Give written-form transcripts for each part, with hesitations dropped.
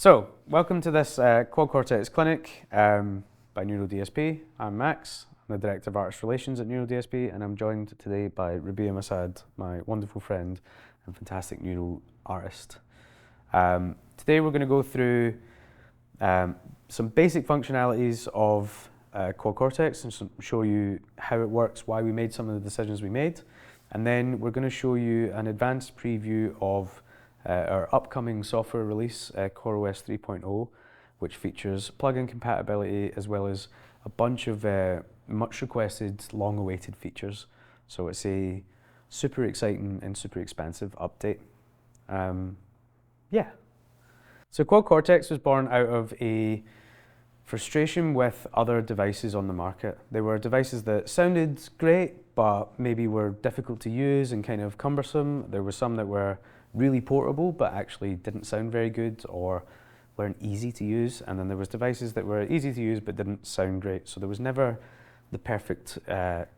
So, welcome to this Quad Cortex clinic by Neural DSP. I'm Max, I'm the Director of Artist Relations at Neural DSP, and I'm joined today by Rabea Maassad, my wonderful friend and fantastic neural artist. Today we're going to go through some basic functionalities of Quad Cortex and show you how it works, why we made some of the decisions we made, and then we're going to show you an advanced preview of our upcoming software release, CorOS 3.0, which features plugin compatibility as well as a bunch of much requested, long-awaited features. So it's a super exciting and super expansive update. So Quad Cortex was born out of a frustration with other devices on the market. They were devices that sounded great, but maybe were difficult to use and kind of cumbersome. There were some that were really portable, but actually didn't sound very good or weren't easy to use. And then there was devices that were easy to use, but didn't sound great. So there was never the perfect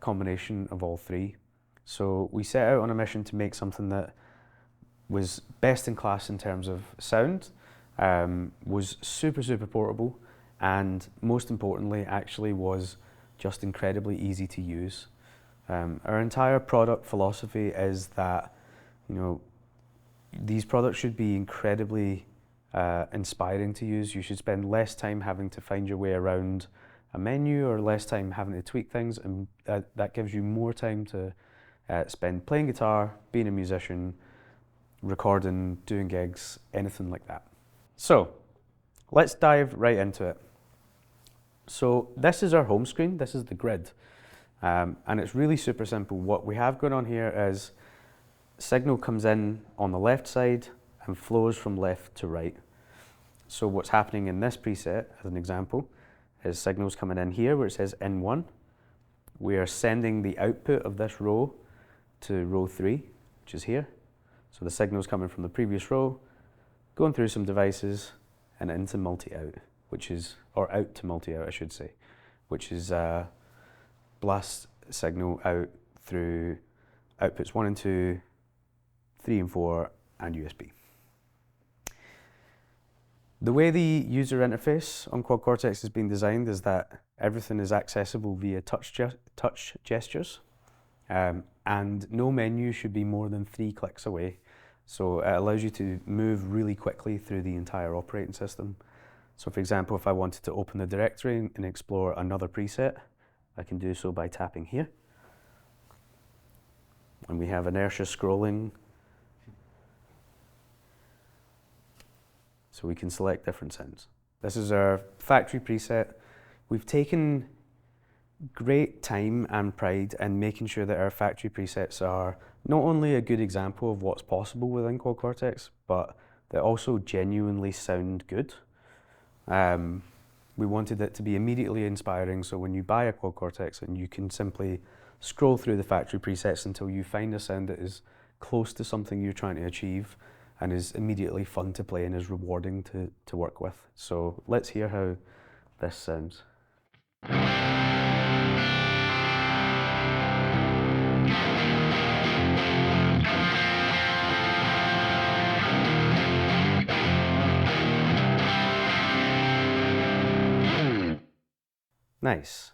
combination of all three. So we set out on a mission to make something that was best in class in terms of sound, was super, super portable, and most importantly, actually was just incredibly easy to use. Our entire product philosophy is that, these products should be incredibly inspiring to use. You should spend less time having to find your way around a menu or less time having to tweak things, and that gives you more time to spend playing guitar, being a musician, recording, doing gigs, anything like that. So let's dive right into it. So this is our home screen, this is the grid, and it's really super simple. What we have going on here is signal comes in on the left side and flows from left to right. So what's happening in this preset, as an example, is signals coming in here where it says N1. We are sending the output of this row to row 3, which is here. So the signal's coming from the previous row, going through some devices and into multi-out, or out to multi-out, I should say, which is blast signal out through outputs 1 and 2, 3 and 4, and USB. The way the user interface on Quad Cortex has been designed is that everything is accessible via touch gestures, and no menu should be more than 3 clicks away. So it allows you to move really quickly through the entire operating system. So for example, if I wanted to open the directory and explore another preset, I can do so by tapping here. And we have inertia scrolling. So we can select different sounds. This is our factory preset. We've taken great time and pride in making sure that our factory presets are not only a good example of what's possible within Quad Cortex, but they also genuinely sound good. We wanted it to be immediately inspiring, so when you buy a Quad Cortex and you can simply scroll through the factory presets until you find a sound that is close to something you're trying to achieve and is immediately fun to play and is rewarding to work with. So let's hear how this sounds. Nice.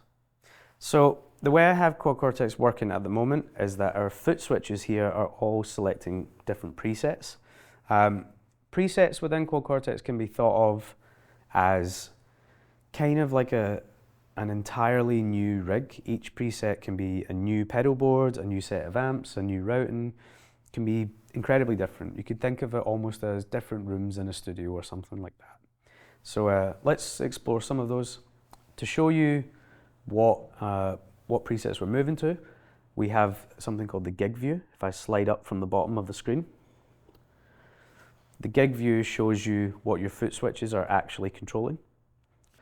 So the way I have Quad Cortex working at the moment is that our foot switches here are all selecting different presets. Presets within Quad Cortex can be thought of as kind of like an entirely new rig. Each preset can be a new pedal board, a new set of amps, a new routing. It can be incredibly different. You could think of it almost as different rooms in a studio or something like that. So let's explore some of those. To show you what presets we're moving to, we have something called the gig view. If I slide up from the bottom of the screen, the gig view shows you what your foot switches are actually controlling.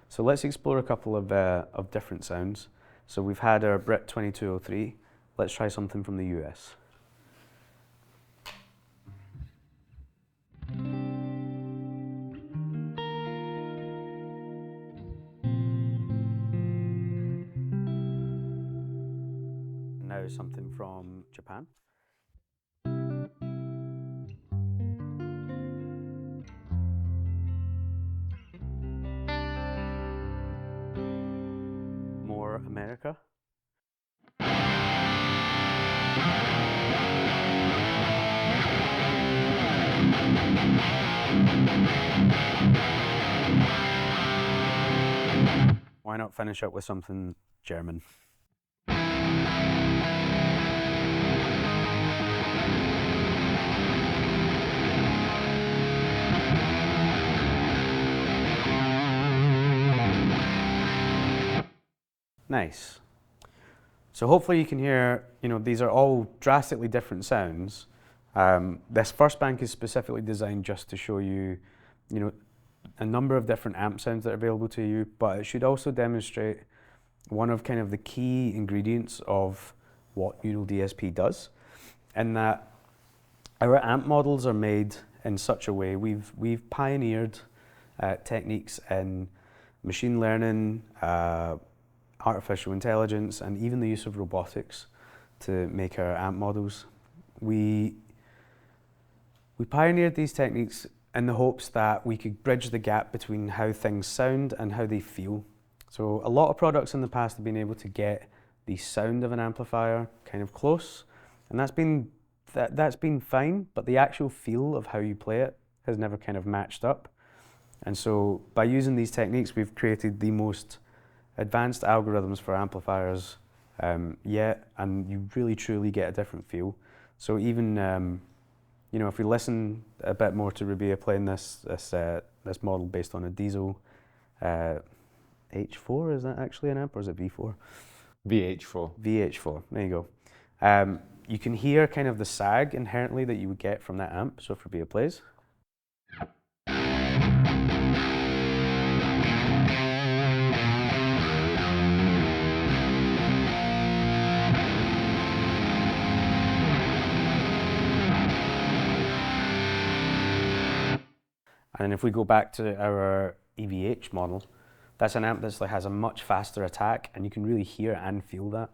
So let's explore a couple of different sounds. So we've had our Brit 2203. Let's try something from the US. Now something from Japan. for America. Why not finish up with something German? Nice. So hopefully you can hear, these are all drastically different sounds. This first bank is specifically designed just to show you, a number of different amp sounds that are available to you, but it should also demonstrate one of kind of the key ingredients of what Neural DSP does, in that our amp models are made in such a way, we've pioneered techniques in machine learning, artificial intelligence, and even the use of robotics to make our amp models. We pioneered these techniques in the hopes that we could bridge the gap between how things sound and how they feel. So a lot of products in the past have been able to get the sound of an amplifier kind of close, and that's been fine, but the actual feel of how you play it has never kind of matched up. And so by using these techniques, we've created the most advanced algorithms for amplifiers yet, and you really truly get a different feel. So even if we listen a bit more to Rabea playing this model based on a Diesel H4, is that actually an amp or is it V4? VH4. VH4, there you go. You can hear kind of the sag inherently that you would get from that amp. So if Rabea plays. And if we go back to our EVH model, that's an amp that has a much faster attack, and you can really hear and feel that.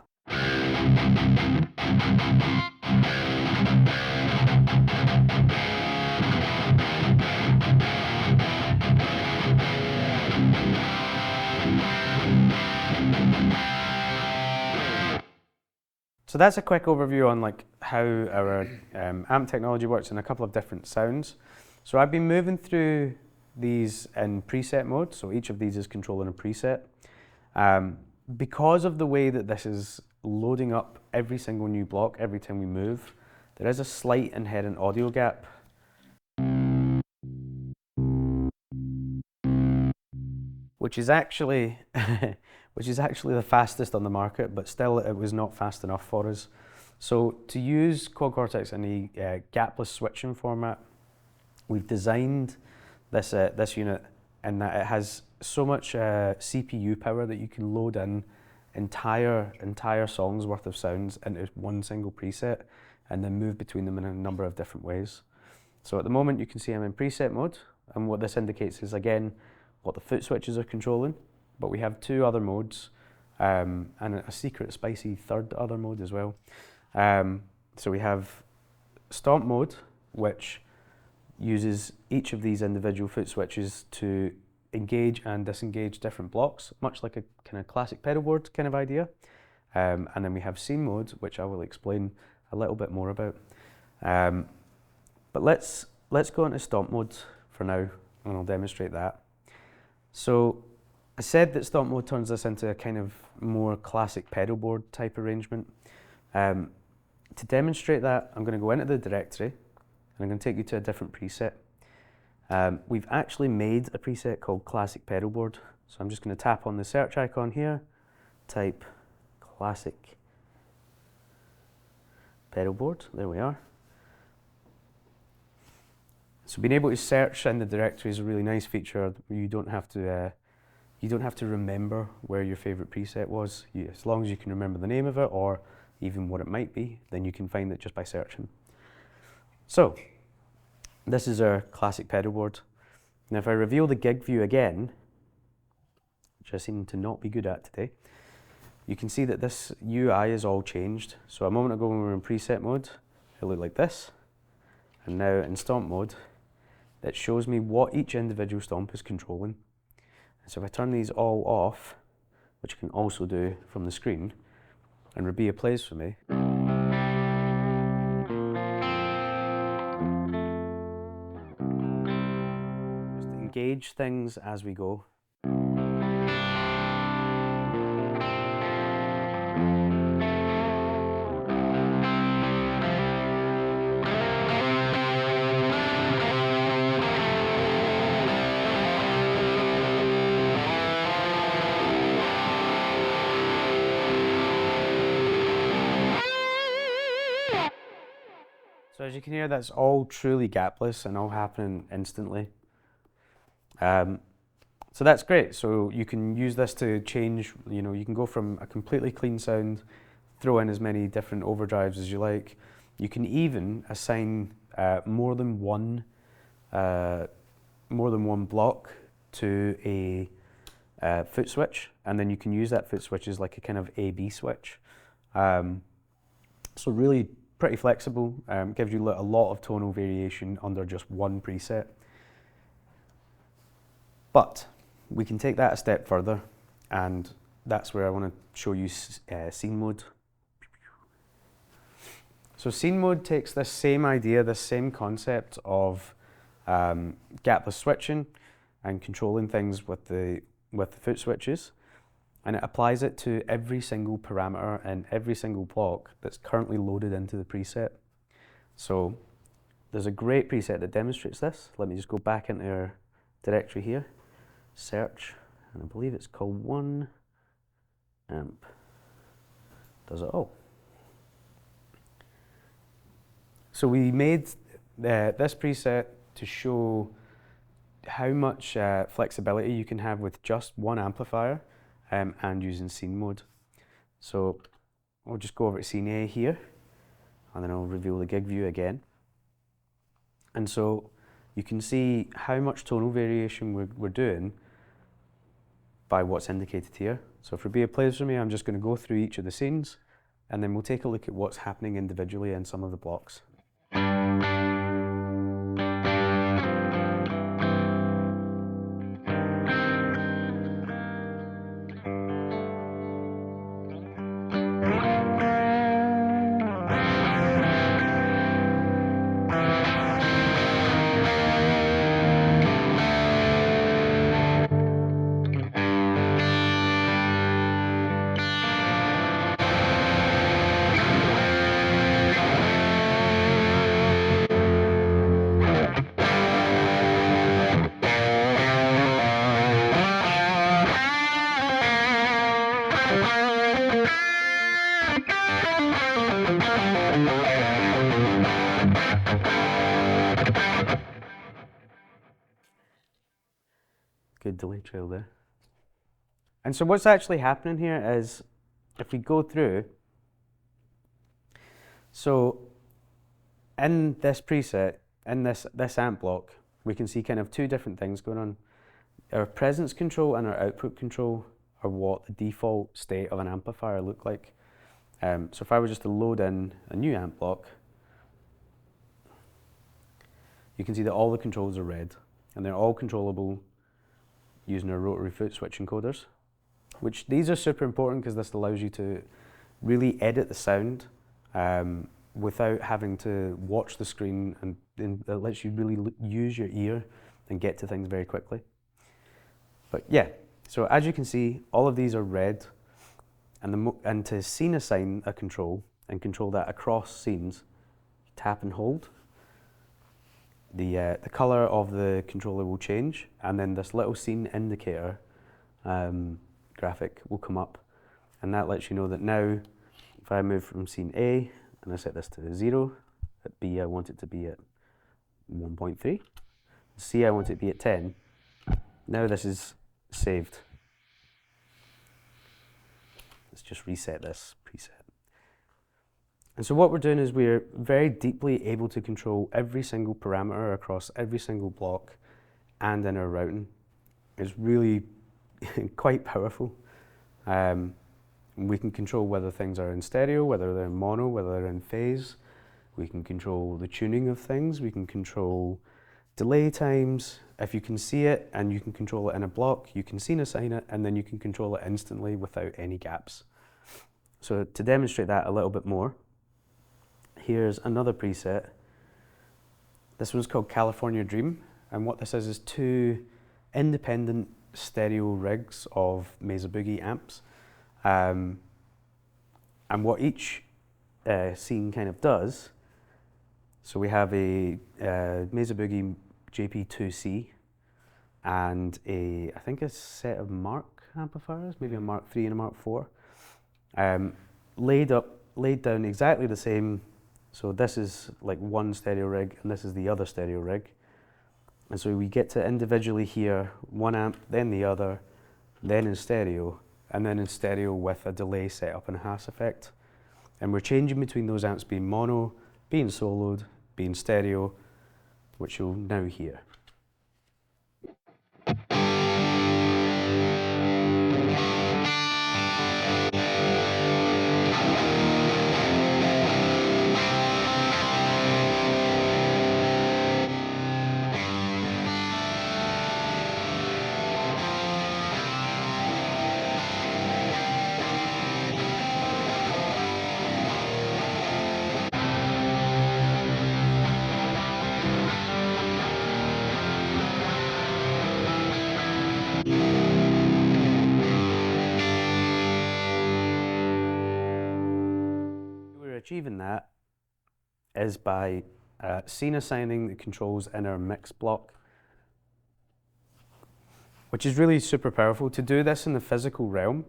So that's a quick overview on how our amp technology works in a couple of different sounds. So I've been moving through these in preset mode, so each of these is controlling a preset. Because of the way that this is loading up every single new block every time we move, there is a slight inherent audio gap. Which is actually the fastest on the market, but still it was not fast enough for us. So to use Quad Cortex in the Gapless switching format, we've designed this unit in that it has so much CPU power that you can load in entire songs worth of sounds into one single preset and then move between them in a number of different ways. So at the moment you can see I'm in preset mode, and what this indicates is again what the foot switches are controlling, but we have two other modes and a secret spicy third other mode as well. So we have Stomp mode, which uses each of these individual foot switches to engage and disengage different blocks, much like a kind of classic pedal board kind of idea. And then we have scene mode, which I will explain a little bit more about. But let's go into Stomp mode for now, and I'll demonstrate that. So I said that Stomp mode turns this into a kind of more classic pedal board type arrangement. To demonstrate that, I'm going to go into the directory and I'm going to take you to a different preset. We've actually made a preset called Classic Pedal Board. So I'm just going to tap on the search icon here, type Classic Pedal Board, there we are. So being able to search in the directory is a really nice feature. You don't have to remember where your favorite preset was. As long as you can remember the name of it or even what it might be, then you can find it just by searching. So this is our classic pedal board. Now if I reveal the gig view again, which I seem to not be good at today, you can see that this UI is all changed. So a moment ago when we were in preset mode, it looked like this. And now in Stomp mode, it shows me what each individual stomp is controlling. So if I turn these all off, which you can also do from the screen, and Rabea plays for me. Just engage things as we go. So as you can hear, that's all truly gapless and all happening instantly. So that's great. So you can use this to change, you can go from a completely clean sound, throw in as many different overdrives as you like. You can even assign more than one block to a foot switch, and then you can use that foot switch as like a kind of A/B switch. So really pretty flexible, gives you a lot of tonal variation under just one preset. But we can take that a step further, and that's where I want to show you scene mode. So scene mode takes this same idea, this same concept of gapless switching and controlling things with the foot switches, and it applies it to every single parameter and every single block that's currently loaded into the preset. So there's a great preset that demonstrates this. Let me just go back into our directory here, search, and I believe it's called 1 amp. Does it all. So we made this preset to show how much flexibility you can have with just one amplifier and using scene mode. So I'll just go over to scene A here, and then I'll reveal the gig view again. And so you can see how much tonal variation we're doing by what's indicated here. So if Rabea plays for me, I'm just going to go through each of the scenes, and then we'll take a look at what's happening individually in some of the blocks. Good delay trail there. And so what's actually happening here is, if we go through, so in this preset, in this amp block, we can see kind of two different things going on. Our presence control and our output control are what the default state of an amplifier look like. So if I were just to load in a new amp block, you can see that all the controls are red, and they're all controllable using our rotary foot switch encoders, which these are super important because this allows you to really edit the sound without having to watch the screen, and it lets you really use your ear and get to things very quickly. But yeah, so as you can see, all of these are red, and to scene assign a control and control that across scenes, tap and hold. The color of the controller will change, and then this little scene indicator graphic will come up, and that lets you know that now, if I move from scene A and I set this to 0, at B I want it to be at 1.3, C I want it to be at 10. Now this is saved. Let's just reset this preset. And so what we're doing is we're very deeply able to control every single parameter across every single block and in our routing. It's really quite powerful. We can control whether things are in stereo, whether they're in mono, whether they're in phase. We can control the tuning of things. We can control delay times, if you can see it and you can control it in a block, you can scene assign it, and then you can control it instantly without any gaps. So to demonstrate that a little bit more, here's another preset. This one's called California Dream, and what this is 2 independent stereo rigs of Mesa Boogie amps. And what each scene kind of does, so we have a Mesa Boogie JP2C and I think a set of Mark amplifiers, maybe a Mark III and a Mark IV, laid down exactly the same. So this is like one stereo rig and this is the other stereo rig. And so we get to individually hear one amp, then the other, then in stereo, and then in stereo with a delay set up and a Haas effect. And we're changing between those amps being mono, being soloed, being stereo, which you'll now hear. Achieving that is by scene assigning the controls in our mix block, which is really super powerful. To do this in the physical realm,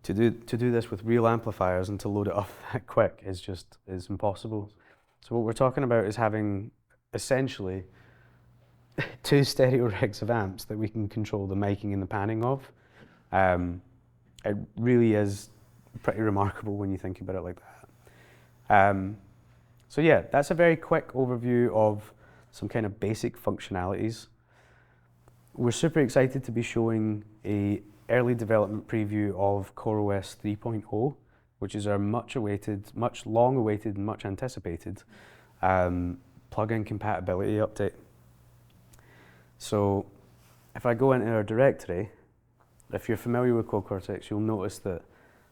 to do this with real amplifiers and to load it up that quick is impossible. So what we're talking about is having essentially 2 stereo rigs of amps that we can control the miking and the panning of. It really is pretty remarkable when you think about it like that. So yeah, that's a very quick overview of some kind of basic functionalities. We're super excited to be showing a early development preview of CorOS 3.0, which is our much long awaited and much anticipated plugin compatibility update. So if I go into our directory, if you're familiar with CorTEX, you'll notice that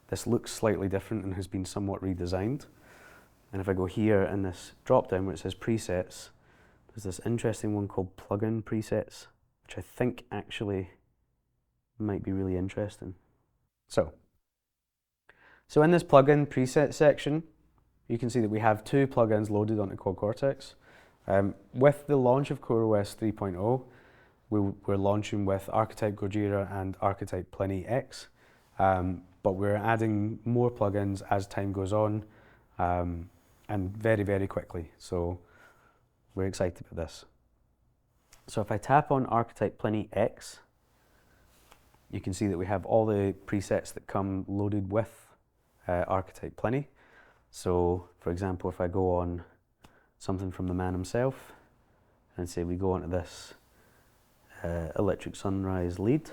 this looks slightly different and has been somewhat redesigned. And if I go here in this drop down where it says presets, there's this interesting one called plugin presets, which I think actually might be really interesting. So in this plugin preset section, you can see that we have 2 plugins loaded onto CorTEX. With the launch of CorOS 3.0, we're launching with Archetype Gojira and Archetype Pliny X, but we're adding more plugins as time goes on. And very, very quickly. So we're excited about this. So if I tap on Archetype Pliny X, you can see that we have all the presets that come loaded with Archetype Pliny. So for example, if I go on something from the man himself and say we go onto this Electric Sunrise lead,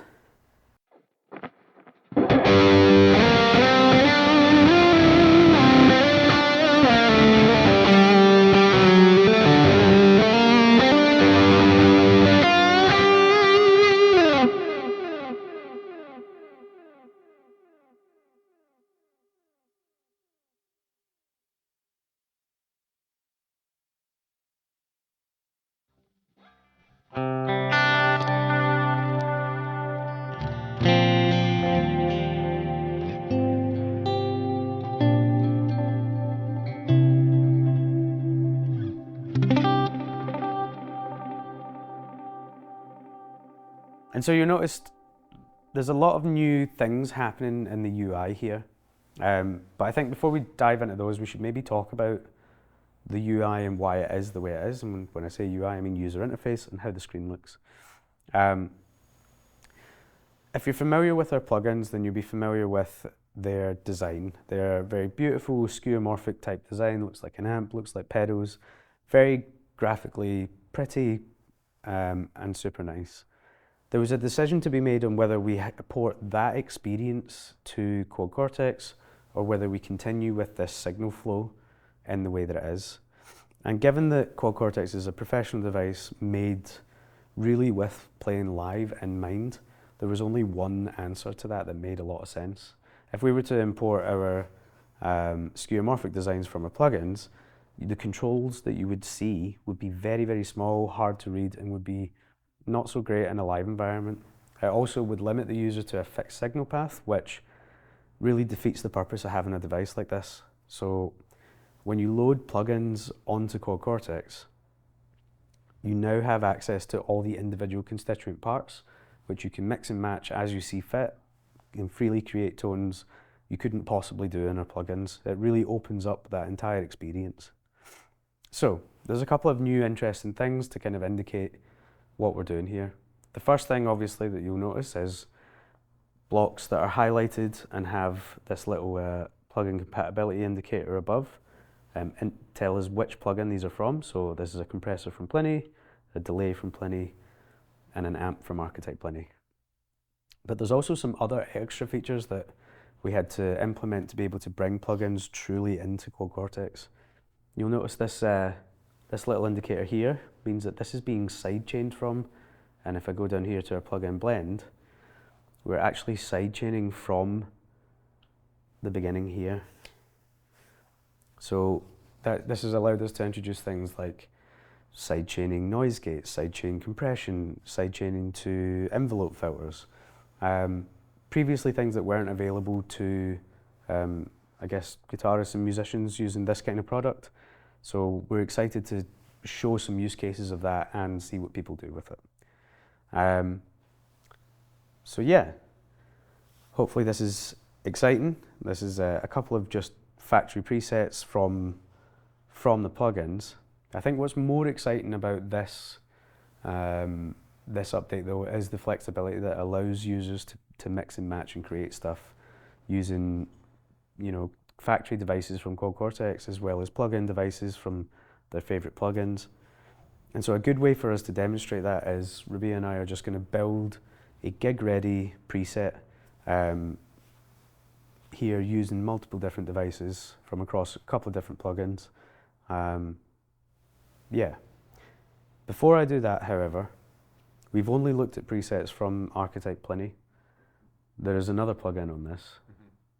and so you noticed there's a lot of new things happening in the UI here. But I think before we dive into those, we should maybe talk about the UI and why it is the way it is. And when I say UI, I mean user interface and how the screen looks. If you're familiar with our plugins, then you'll be familiar with their design. They're very beautiful, skeuomorphic type design, looks like an amp, looks like pedals, very graphically pretty and super nice. There was a decision to be made on whether we port that experience to CorTEX or whether we continue with this signal flow in the way that it is. And given that Quad Cortex is a professional device made really with playing live in mind, there was only one answer to that that made a lot of sense. If we were to import our skeuomorphic designs from our plugins, the controls that you would see would be very, very small, hard to read, and would be not so great in a live environment. It also would limit the user to a fixed signal path, which really defeats the purpose of having a device like this. So when you load plugins onto Quad Cortex, you now have access to all the individual constituent parts, which you can mix and match as you see fit. You can freely create tones you couldn't possibly do in our plugins. It really opens up that entire experience. So there's a couple of new interesting things to kind of indicate what we're doing here. The first thing, obviously, that you'll notice is blocks that are highlighted and have this little plugin compatibility indicator above and tell us which plugin these are from. So this is a compressor from Pliny, a delay from Pliny, and an amp from Archetype Pliny. But there's also some other extra features that we had to implement to be able to bring plugins truly into Quad Cortex. You'll notice this, this little indicator here means that this is being sidechained from, and if I go down here to our plugin blend, we're actually sidechaining from the beginning here. So this has allowed us to introduce things like sidechaining noise gates, sidechain compression, sidechaining to envelope filters. Previously things that weren't available to, I guess, guitarists and musicians using this kind of product. So we're excited to show some use cases of that and see what people do with it. So yeah, hopefully this is exciting. This is a couple of just factory presets from the plugins. I think what's more exciting about this this update though is the flexibility that allows users to mix and match and create stuff using, you know, factory devices from Quad Cortex as well as plugin devices from their favorite plugins. And so a good way for us to demonstrate that is Rabea and I are just going to build a gig-ready preset here using multiple different devices from across a couple of different plugins. Yeah. Before I do that, however, we've only looked at presets from Archetype Pliny. There is another plugin on this,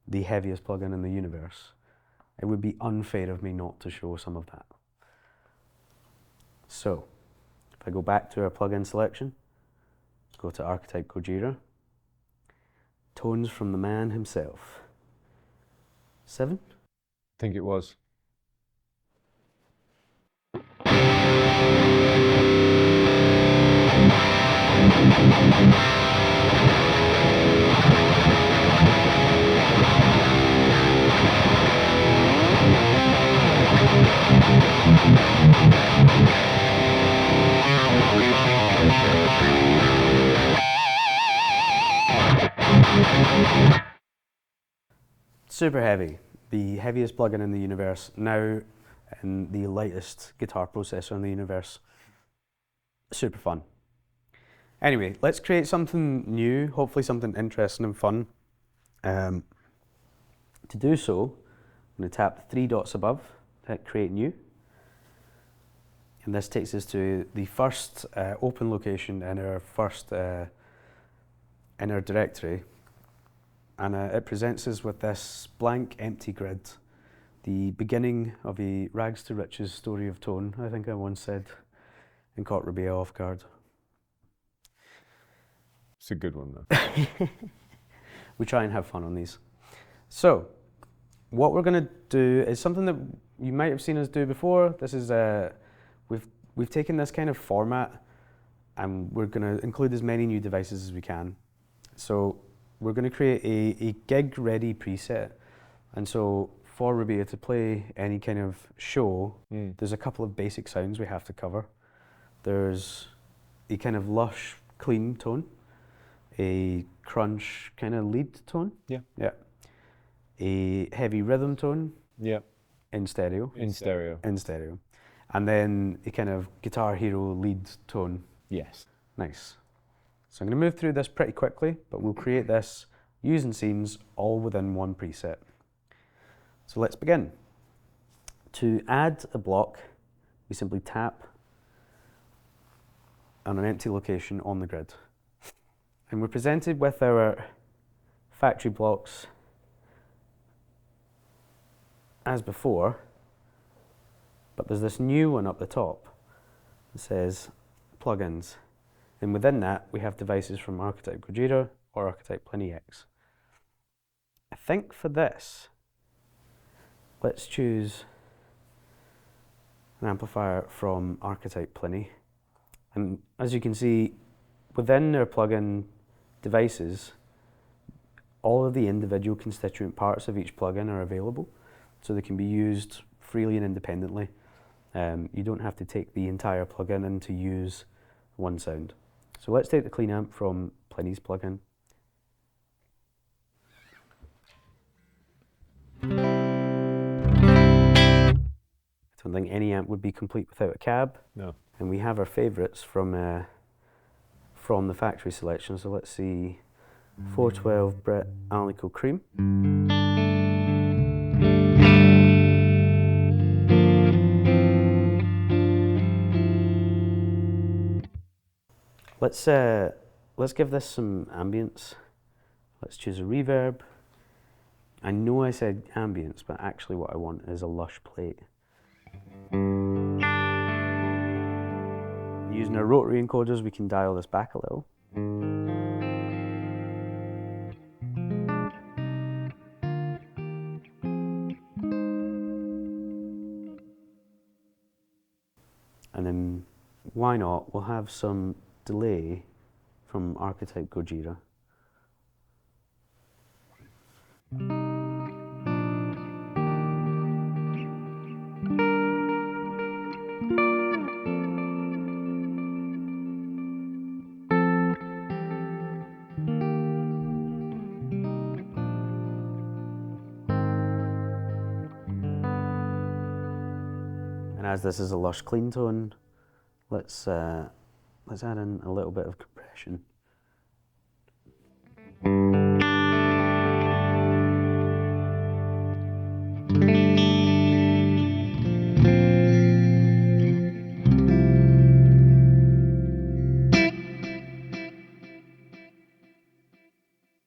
the heaviest plugin in the universe. It would be unfair of me not to show some of that. So, if I go back to our plugin selection, go to Archetype Gojira, tones from the man himself. 7? I think it was. Super heavy, the heaviest plugin in the universe, now in the lightest guitar processor in the universe. Super fun. Anyway, let's create something new, hopefully something interesting and fun. To do so, I'm going to tap the 3 dots above, hit Create New. And this takes us to the first open location in our first in our directory. And it presents us with this blank, empty grid, the beginning of a rags to riches story of tone, I think I once said, and caught Rabea off guard. It's a good one though. We try and have fun on these. So, what we're going to do is something that you might have seen us do before. This is we've taken this kind of format, and we're going to include as many new devices as we can. So we're going to create a gig-ready preset, and so for Rabea to play any kind of show, there's a couple of basic sounds we have to cover. There's a kind of lush, clean tone, a crunch kind of lead tone. Yeah. Yeah. A heavy rhythm tone. Yeah. In stereo. In stereo. In stereo. And then a kind of Guitar Hero lead tone. Yes. Nice. So I'm going to move through this pretty quickly, but we'll create this using scenes all within one preset. So let's begin. To add a block, we simply tap on an empty location on the grid. And we're presented with our factory blocks as before, but there's this new one up the top that says plugins. And within that, we have devices from Archetype Gojira or Archetype Pliny X. I think for this, let's choose an amplifier from Archetype Pliny. And as you can see, within their plugin devices, all of the individual constituent parts of each plugin are available, so they can be used freely and independently. You don't have to take the entire plugin in to use one sound. So let's take the clean amp from Pliny's plugin. I don't think any amp would be complete without a cab. No. And we have our favourites from the factory selection. So let's see, 412 Brett Alnico Cream. Let's give this some ambience. Let's choose a reverb. I know I said ambience, but actually what I want is a lush plate. Using our rotary encoders, we can dial this back a little. And then, why not, we'll have some delay from Archetype Gojira. And as this is a lush clean tone, let's add in a little bit of compression.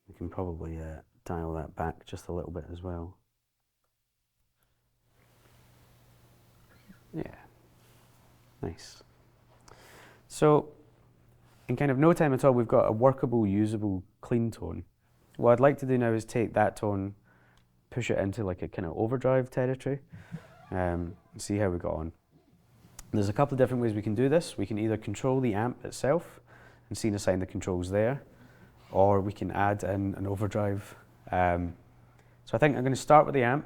We can probably dial that back just a little bit as well. Yeah, nice. So, in kind of no time at all, we've got a workable, usable, clean tone. What I'd like to do now is take that tone, push it into like a kind of overdrive territory, and see how we got on. There's a couple of different ways we can do this. We can either control the amp itself and see and assign the controls there, or we can add in an overdrive. So I think I'm going to start with the amp,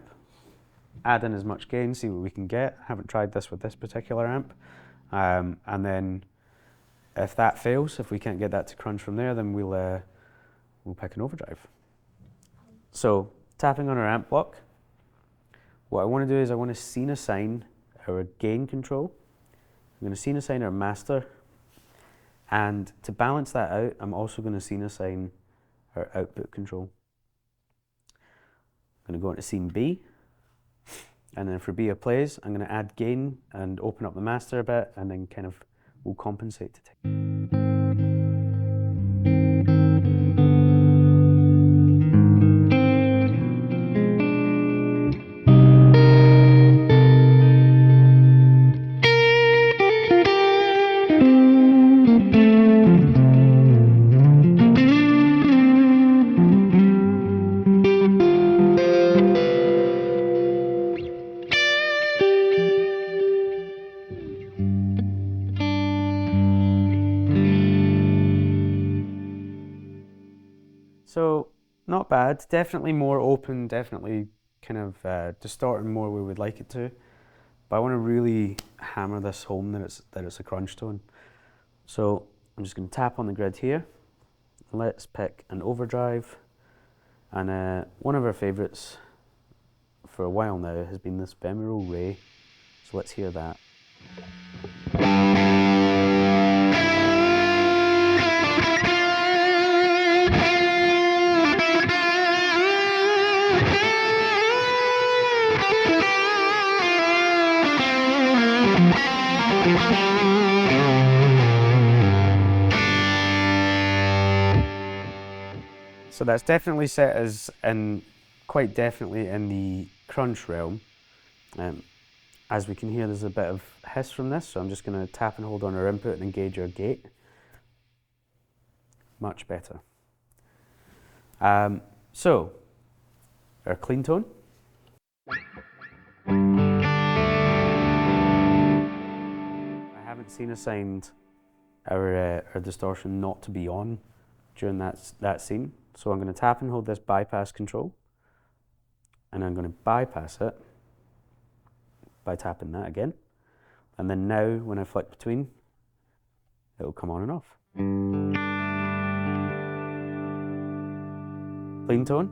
add in as much gain, see what we can get. I haven't tried this with this particular amp. And then if that fails, if we can't get that to crunch from there, then we'll pick an overdrive. So tapping on our amp block, what I want to do is I want to scene assign our gain control. I'm going to scene assign our master, and to balance that out, I'm also going to scene assign our output control. I'm going to go into scene B, and then for Rabea plays, I'm going to add gain and open up the master a bit, and then kind of we'll compensate to take. So, not bad, definitely more open, definitely kind of distorting more where we'd like it to. But I want to really hammer this home that it's a crunch tone. So I'm just going to tap on the grid here. Let's pick an overdrive. And one of our favourites for a while now has been this Femoral Ray. So let's hear that. So that's definitely set as quite definitely in the crunch realm. As we can hear, there's a bit of hiss from this, so I'm just going to tap and hold on our input and engage our gate. Much better. So, our clean tone. I haven't seen assigned our distortion not to be on during that scene. So I'm going to tap and hold this bypass control, and I'm going to bypass it by tapping that again. And then now, when I flick between, it'll come on and off. Clean tone.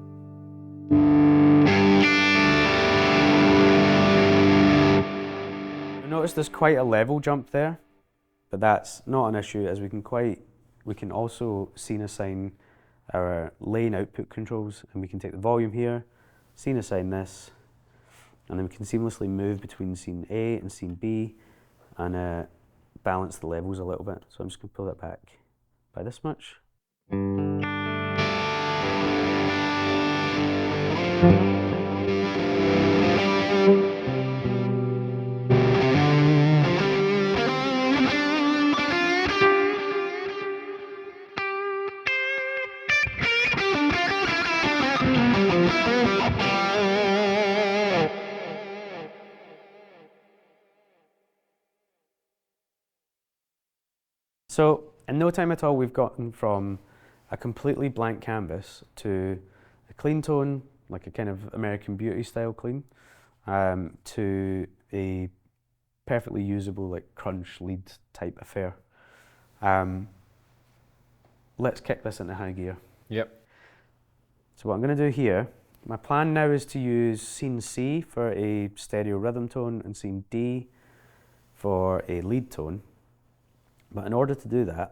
You'll notice there's quite a level jump there, but that's not an issue, as we can also scene assign our lane output controls, and we can take the volume here, scene assign this, and then we can seamlessly move between scene A and scene B and balance the levels a little bit. So I'm just going to pull that back by this much. So in no time at all, we've gotten from a completely blank canvas to a clean tone, like a kind of American Beauty style clean, to a perfectly usable like crunch lead type affair. Let's kick this into high gear. Yep. So what I'm going to do here, my plan now is to use scene C for a stereo rhythm tone and scene D for a lead tone. But in order to do that,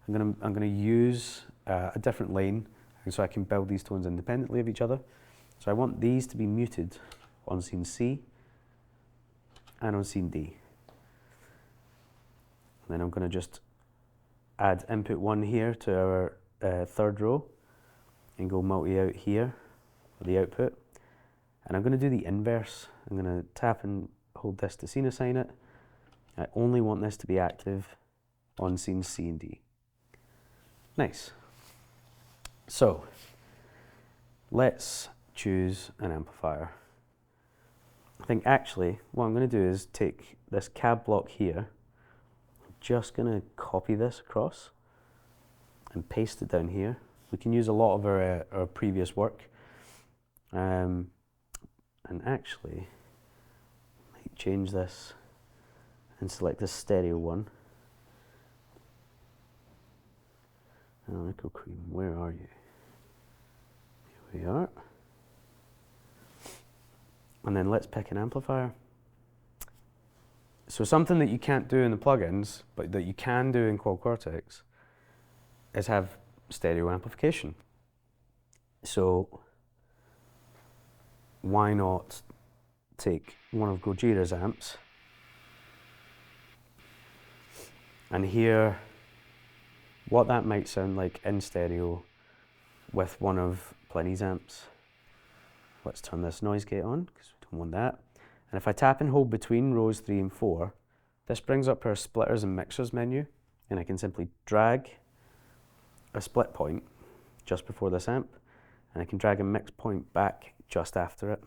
I'm going to use a different lane, so I can build these tones independently of each other. So I want these to be muted on scene C and on scene D. And then I'm going to just add input 1 here to our third row and go multi-out here for the output. And I'm going to do the inverse. I'm going to tap and hold this to scene assign it. I only want this to be active on scenes C and D. Nice. So let's choose an amplifier. I think actually what I'm going to do is take this cab block here, I'm just going to copy this across and paste it down here. We can use a lot of our previous work, and actually I might change this and select this stereo one. Nickel cream, where are you? Here we are. And then let's pick an amplifier. So something that you can't do in the plugins, but that you can do in Quad CorTEX, is have stereo amplification. So why not take one of Gojira's amps and hear what that might sound like in stereo with one of Pliny's amps. Let's turn this noise gate on, because we don't want that. And if I tap and hold between rows 3 and 4, this brings up our splitters and mixers menu, and I can simply drag a split point just before this amp, and I can drag a mix point back just after it.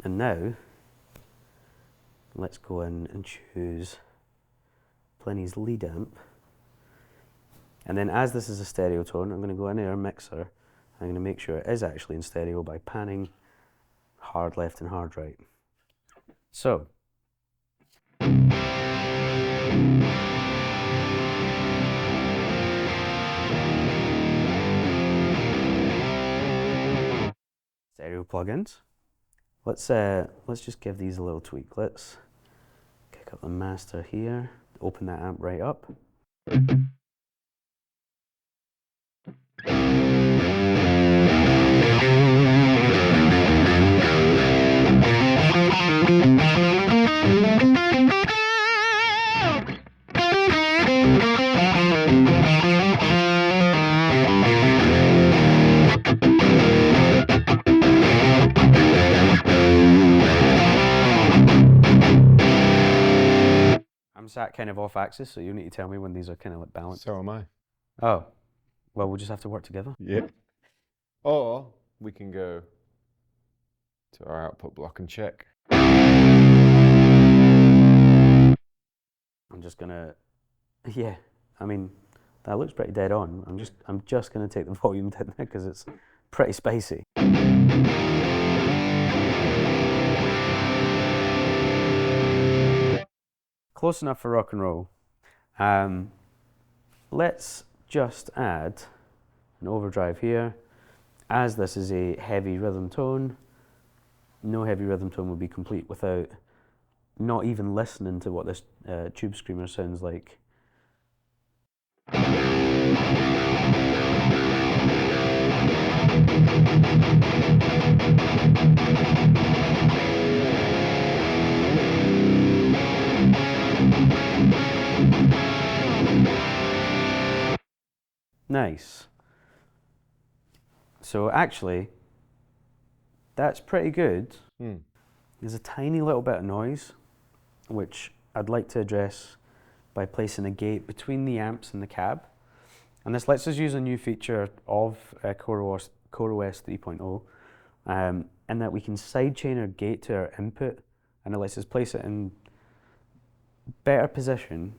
And now, let's go in and choose Pliny's lead amp. And then as this is a stereo tone, I'm going to go into our mixer. I'm going to make sure it is actually in stereo by panning hard left and hard right. So, stereo plugins. Let's just give these a little tweak. Let's kick up the master here, open that amp right up. that kind of off axis, so you need to tell me when these are kind of like balanced. So am I. Oh, well, we'll just have to work together. Yeah. Or we can go to our output block and check. I'm just gonna, yeah, I mean, that looks pretty dead on. I'm just gonna take the volume down there because it's pretty spicy. Close enough for rock and roll. Let's just add an overdrive here. As this is a heavy rhythm tone, no heavy rhythm tone would be complete without not even listening to what this tube screamer sounds like. Nice. So actually, that's pretty good. There's a tiny little bit of noise, which I'd like to address by placing a gate between the amps and the cab. And this lets us use a new feature of CorOS 3.0, in that we can sidechain our gate to our input, and it lets us place it in better position,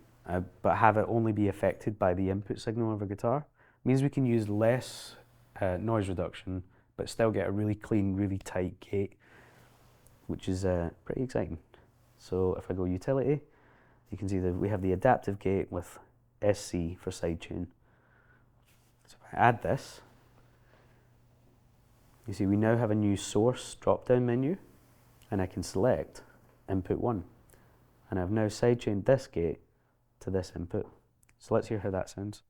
but have it only be affected by the input signal of a guitar. It means we can use less noise reduction, but still get a really clean, really tight gate, which is pretty exciting. So if I go utility, you can see that we have the adaptive gate with SC for sidechain. So if I add this, you see we now have a new source drop-down menu, and I can select input 1. And I've now sidechained this gate to this input. So let's hear how that sounds.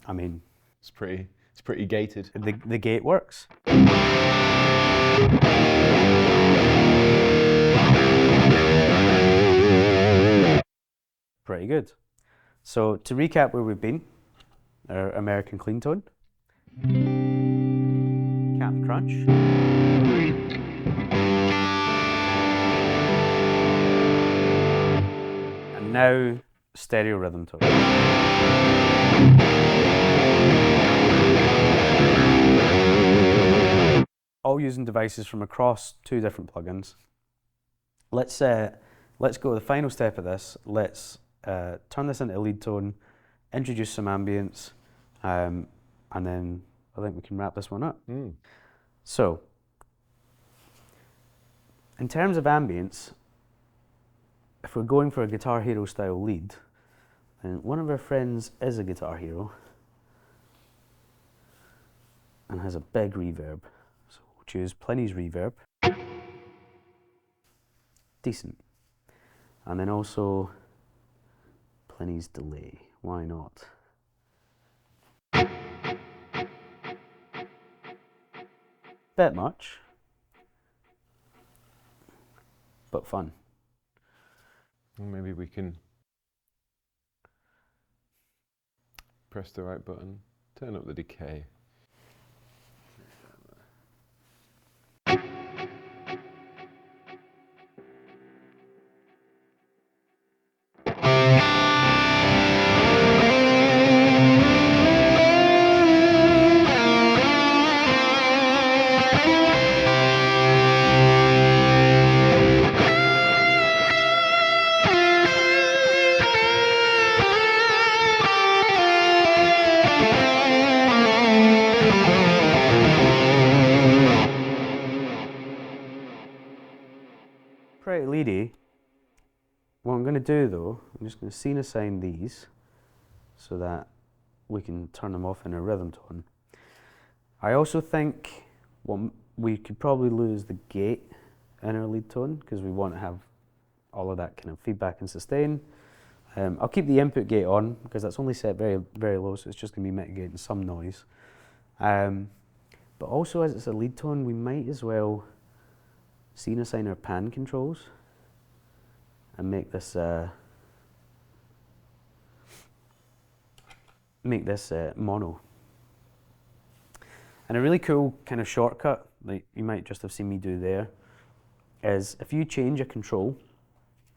I mean, It's pretty gated. the gate works. Pretty good. So to recap where we've been, our American clean tone, Captain Crunch, and now stereo rhythm tone. All using devices from across 2 different plugins. Let's go to the final step of this. Let's turn this into a lead tone, introduce some ambience, and then I think we can wrap this one up. So, in terms of ambience, if we're going for a Guitar Hero style lead, then one of our friends is a Guitar Hero and has a big reverb. So we'll choose Pliny's reverb. Decent. And then also Pliny's delay. Why not? Bit much, but fun. Well, maybe we can press the right button, turn up the decay. Pretty leady. What I'm going to do though, I'm just going to scene assign these so that we can turn them off in a rhythm tone. I also think we could probably lose the gate in our lead tone because we want to have all of that kind of feedback and sustain. I'll keep the input gate on because that's only set very, very low, so it's just going to be mitigating some noise. But also, as it's a lead tone, we might as well scene assign our pan controls and make this mono. And a really cool kind of shortcut like you might just have seen me do there, is if you change a control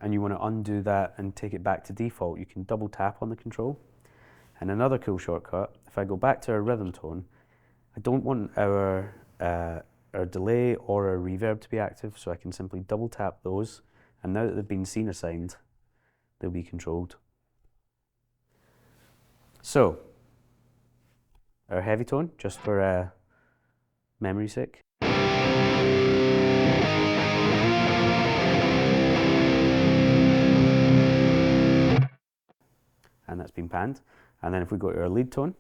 and you want to undo that and take it back to default, you can double tap on the control. And another cool shortcut, if I go back to our rhythm tone, I don't want our delay or our reverb to be active, so I can simply double tap those, and now that they've been scene assigned, they'll be controlled. So, our heavy tone, just for memory's sake. And that's been panned. And then if we go to our lead tone,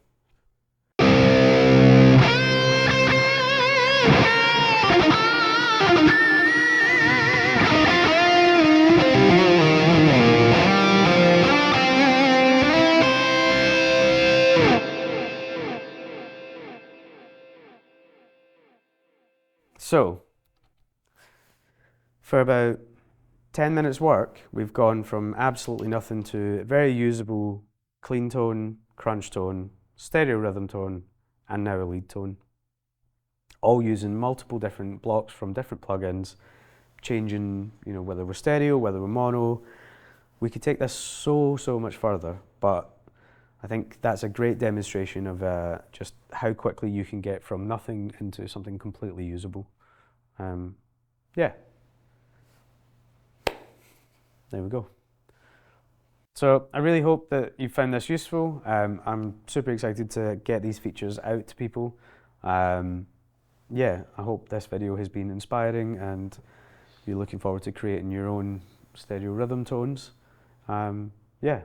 so for about 10 minutes work, we've gone from absolutely nothing to very usable clean tone, crunch tone, stereo rhythm tone, and now a lead tone. All using multiple different blocks from different plugins, changing, you know, whether we're stereo, whether we're mono. We could take this so much further, but I think that's a great demonstration of just how quickly you can get from nothing into something completely usable. Yeah. There we go. So I really hope that you found this useful. I'm super excited to get these features out to people. Yeah, I hope this video has been inspiring and you're looking forward to creating your own stereo rhythm tones. Yeah,